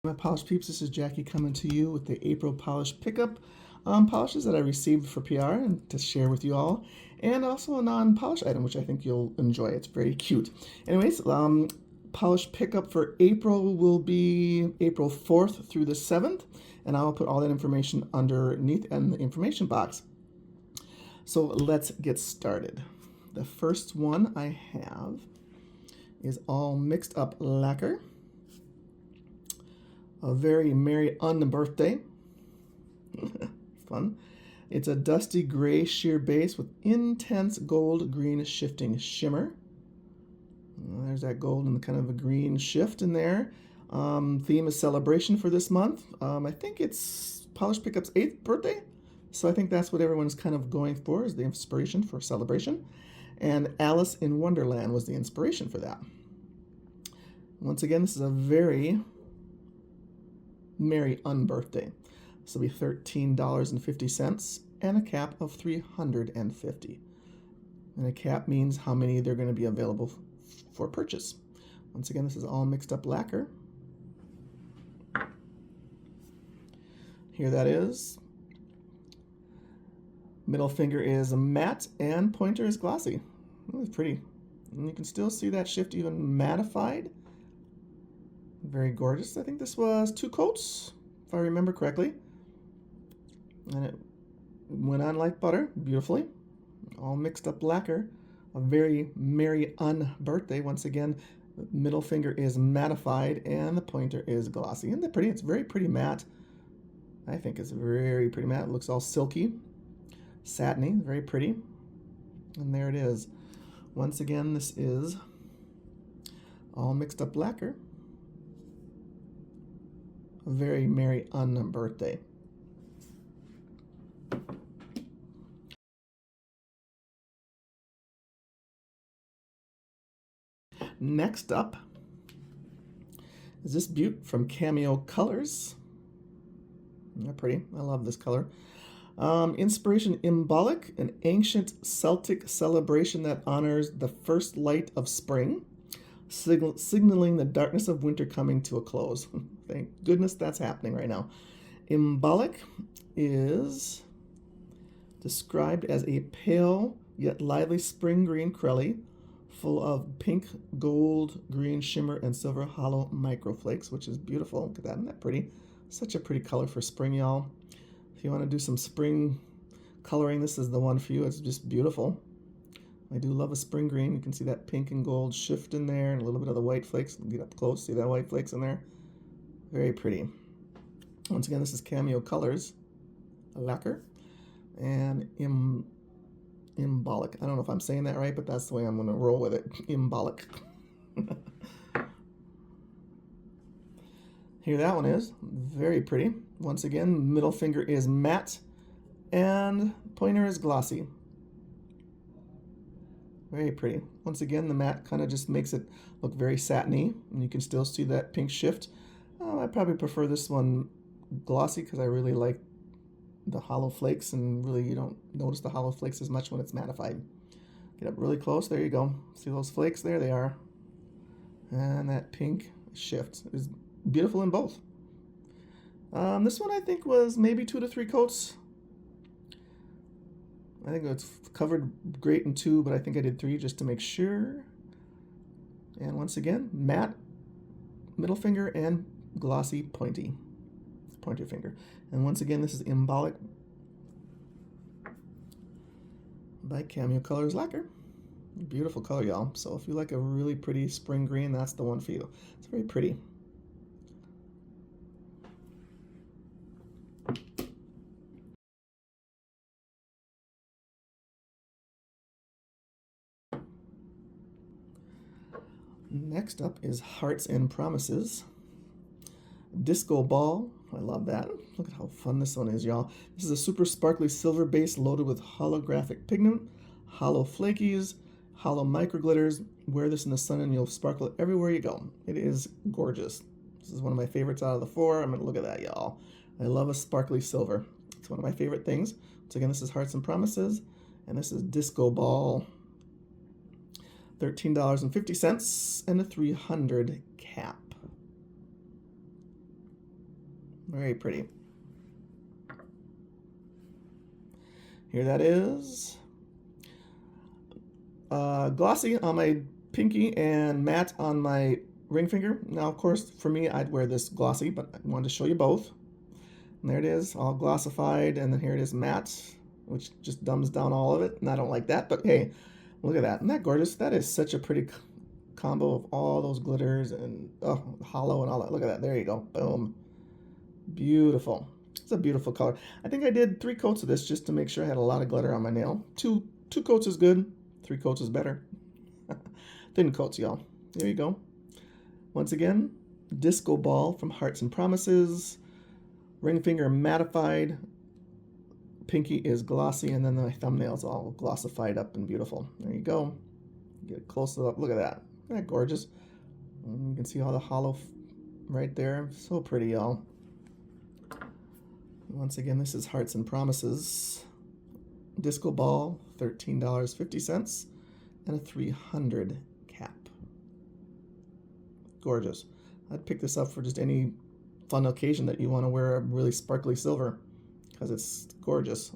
My polish peeps, this is Jackie coming to you with the April polish pickup polishes that I received for PR and to share with you all, and also a non-polish item which I think you'll enjoy. It's very cute. Anyways, polish pickup for April will be April 4th through the 7th, and I'll put all that information underneath in the information box. So let's get started. The first one I have is all Mixed Up Lacquer. A very merry Unbirthday. Fun. It's a dusty gray sheer base with intense gold green shifting shimmer. There's that gold and kind of a green shift in there. Theme is celebration for this month. I think it's Polish Pickup's 8th birthday. So I think that's what everyone's kind of going for, is the inspiration for celebration. And Alice in Wonderland was the inspiration for that. Once again, this is a very merry Unbirthday. This will be $13.50 and a cap of $350. And a cap means how many they're going to be available for purchase. Once again, this is all Mixed Up Lacquer. Here that is. Middle finger is matte and pointer is glossy. Oh, it's pretty. And you can still see that shift even mattified. Very gorgeous. I think this was 2 coats, if I remember correctly. And it went on like butter, beautifully. All Mixed Up Lacquer. A very merry Unbirthday. Once again, the middle finger is mattified and the pointer is glossy. Isn't that pretty? It's very pretty matte. I think it's very pretty matte. It looks all silky, satiny, very pretty. And there it is. Once again, this is all Mixed Up Lacquer. A very merry Unbirthday. Next up is this beaut from Cameo Colors. They're pretty. I love this color. Inspiration Imbolc, an ancient Celtic celebration that honors the first light of spring, signaling the darkness of winter coming to a close. Thank goodness that's happening right now. Imbolc is described as a pale yet lively spring green crelly full of pink, gold, green shimmer, and silver hollow microflakes, which is beautiful. Look at that. Isn't that pretty? Such a pretty color for spring, y'all. If you want to do some spring coloring, this is the one for you. It's just beautiful. I do love a spring green. You can see that pink and gold shift in there and a little bit of the white flakes. Get up close, see that white flakes in there? Very pretty. Once again, this is Cameo Colors Lacquer and Imbolc. I don't know if I'm saying that right, but that's the way I'm going to roll with it. Imbolc. Here that one is. Very pretty. Once again, middle finger is matte and pointer is glossy. Very pretty. Once again, the matte kind of just makes it look very satiny, and you can still see that pink shift. I probably prefer this one glossy because I really like the hollow flakes, and really you don't notice the hollow flakes as much when it's mattified. Get up really close. There you go. See those flakes? There they are. And that pink shift is beautiful in both. This one I think was maybe 2 to 3 coats. I think it's covered great in 2, but I think I did 3 just to make sure. And once again, matte middle finger and glossy pointer finger. And once again, this is Imbolc by Cameo Colors Lacquer. Beautiful color, y'all. So if you like a really pretty spring green, that's the one for you. It's very pretty. Next up is Hearts and Promises. Disco Ball. I love that. Look at how fun this one is, y'all. This is a super sparkly silver base loaded with holographic pigment, hollow flakies, hollow micro glitters. Wear this in the sun and you'll sparkle everywhere you go. It is gorgeous. This is one of my favorites out of the 4. I'm going to look at that, y'all. I love a sparkly silver. It's one of my favorite things. So again, this is Hearts and Promises, and this is Disco Ball. $13.50 and a $300 cap. Very pretty. Here that is. Glossy on my pinky and matte on my ring finger. Now, of course, for me, I'd wear this glossy, but I wanted to show you both. And there it is, all glossified, and then here it is matte, which just dumbs down all of it, and I don't like that, but hey, look at that. Isn't that gorgeous? That is such a pretty combo of all those glitters and hollow and all that. Look at that. There you go. Boom. Beautiful. It's a beautiful color. I think I did 3 coats of this just to make sure I had a lot of glitter on my nail. Two coats is good. 3 coats is better. Thin coats, y'all. There you go. Once again, Disco Ball from Hearts and Promises. Ring finger mattified. Pinky is glossy, and then my thumbnail's all glossified up and beautiful. There you go. Get a close up. Look at that. Isn't that gorgeous? And you can see all the hollow right there. So pretty, y'all. Once again, this is Hearts and Promises. Disco Ball, $13.50, and a 300 cap. Gorgeous. I'd pick this up for just any fun occasion that you want to wear a really sparkly silver, because it's gorgeous.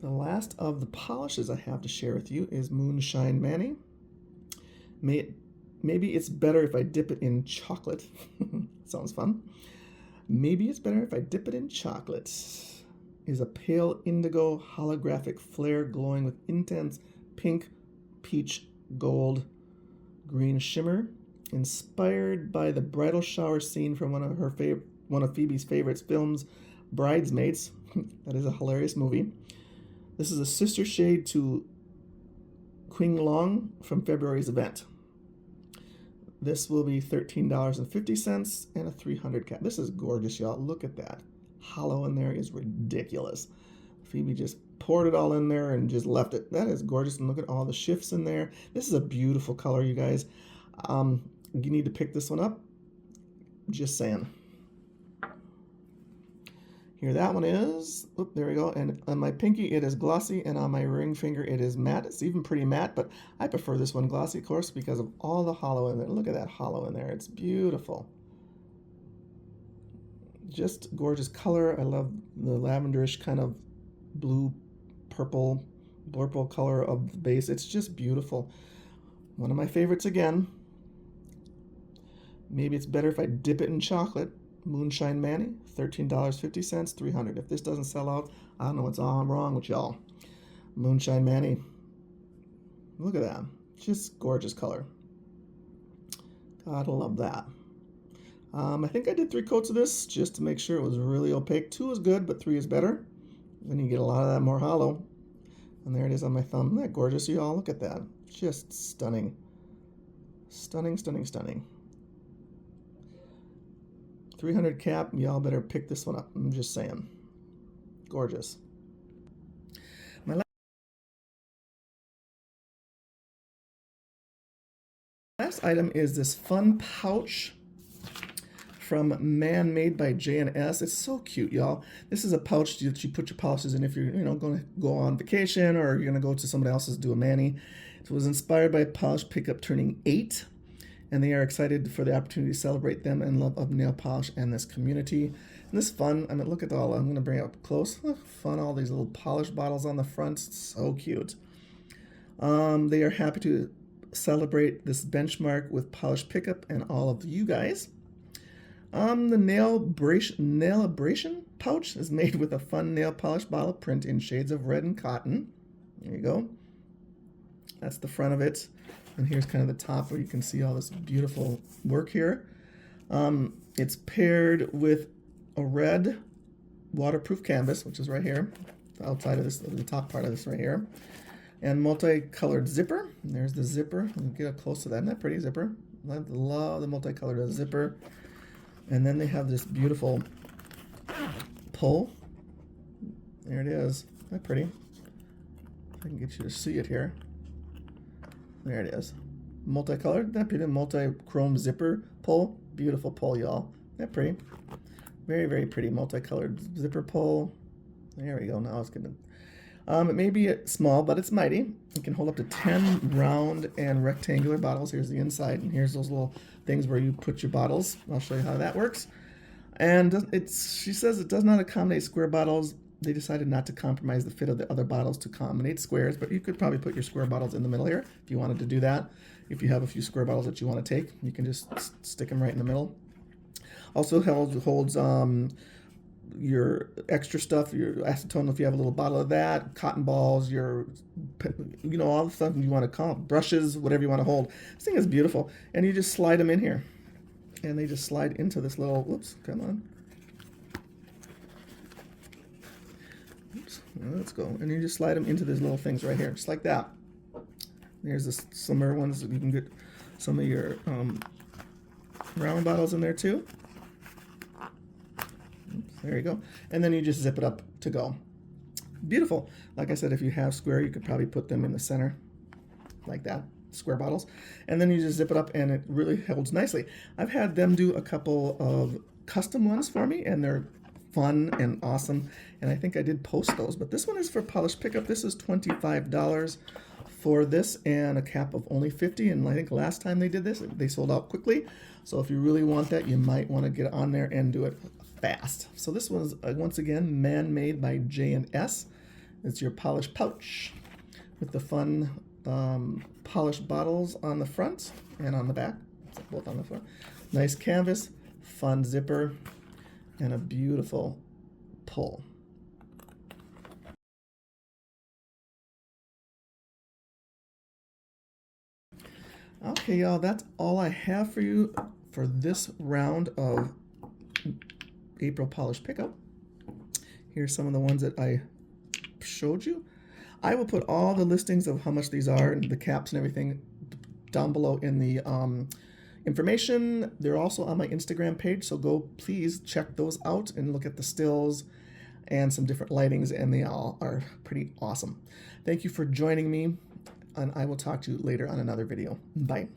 The last of the polishes I have to share with you is Moonshine Mani. Maybe it's better if I dip it in chocolate. Sounds fun. Maybe it's better if I dip it in chocolate. Is a pale indigo holographic flare glowing with intense pink, peach, gold, green shimmer, inspired by the bridal shower scene from one of Phoebe's favorite films, Bridesmaids. That is a hilarious movie. This is a sister shade to Qing Long from February's event. This will be $13.50 and a 300 cap. This is gorgeous, y'all. Look at that. Hollow in there is ridiculous. Phoebe just poured it all in there and just left it. That is gorgeous. And look at all the shifts in there. This is a beautiful color, you guys. You need to pick this one up. Just saying. Here that one is. Oop, there we go. And on my pinky, it is glossy, and on my ring finger, it is matte. It's even pretty matte, but I prefer this one glossy, of course, because of all the hollow in there. Look at that hollow in there. It's beautiful. Just gorgeous color. I love the lavenderish kind of blue, purple, blurple color of the base. It's just beautiful. One of my favorites again. Maybe it's better if I dip it in chocolate. Moonshine Mani, $13.50, 300. If this doesn't sell out, I don't know what's all wrong with y'all. Moonshine Mani. Look at that. Just gorgeous color. Gotta love that. I think I did 3 coats of this just to make sure it was really opaque. 2 is good, but 3 is better. Then you get a lot of that more hollow. And there it is on my thumb. Isn't that gorgeous, y'all? Look at that. Just stunning. Stunning, stunning, stunning. 300 cap, y'all better pick this one up. I'm just saying. Gorgeous. My last item is this fun pouch from ManMade by J&S. It's so cute, y'all. This is a pouch that you put your polishes in if you're, going to go on vacation or you're going to go to somebody else's do a mani. It was inspired by Polish Pickup turning 8, and they are excited for the opportunity to celebrate them and love of nail polish and this community. And this fun, I mean, look at all, I'm going to bring it up close. Fun, all these little polish bottles on the front. It's so cute. They are happy to celebrate this benchmark with Polish Pickup and all of you guys. The Nailebration pouch is made with a fun nail polish bottle print in shades of red and cotton. There you go. That's the front of it. And here's kind of the top where you can see all this beautiful work here. It's paired with a red waterproof canvas, which is right here, the outside of this, the top part of this right here. And multicolored zipper. And there's the zipper. Get up close to that. Isn't that pretty zipper? I love the multicolored zipper. And then they have this beautiful pull. There it is. Isn't that pretty? I can get you to see it here. There it is. Multicolored. That pretty multi-chrome zipper pull. Beautiful pull, y'all. Isn't that pretty? Very, very pretty multicolored zipper pull. There we go. Now it's gonna. It may be small, but it's mighty. It can hold up to 10 round and rectangular bottles. Here's the inside, and here's those little things where you put your bottles. I'll show you how that works. And she says it does not accommodate square bottles. They decided not to compromise the fit of the other bottles to accommodate squares, but you could probably put your square bottles in the middle here if you wanted to do that. If you have a few square bottles that you want to take, you can just stick them right in the middle. Also holds your extra stuff, your acetone if you have a little bottle of that, cotton balls, your, all the stuff you want to call it, brushes, whatever you want to hold. This thing is beautiful. And you just slide them in here. And they just slide into this little, whoops, come on. Oops, let's go. And you just slide them into these little things right here, just like that. There's some other ones that you can get some of your round bottles in there too. Oops, there you go. And then you just zip it up to go. Beautiful. Like I said, if you have square, you could probably put them in the center like that, square bottles. And then you just zip it up and it really holds nicely. I've had them do a couple of custom ones for me and they're fun and awesome. And I think I did post those, but this one is for polished pickup. This is $25 for this and a cap of only 50. And I think last time they did this, they sold out quickly. So if you really want that, you might want to get on there and do it fast. So this one's once again ManMade by J&S. It's your polished pouch with the fun polished bottles on the front and on the back, both on the front. Nice canvas, fun zipper, and a beautiful pull. Okay, y'all, that's all I have for you for this round of April Polish Pickup. Here's some of the ones that I showed you. I will put all the listings of how much these are and the caps and everything down below in the information. They're also on my Instagram page, so go please check those out and look at the stills and some different lightings, and they all are pretty awesome. Thank you for joining me, and I will talk to you later on another video. Bye.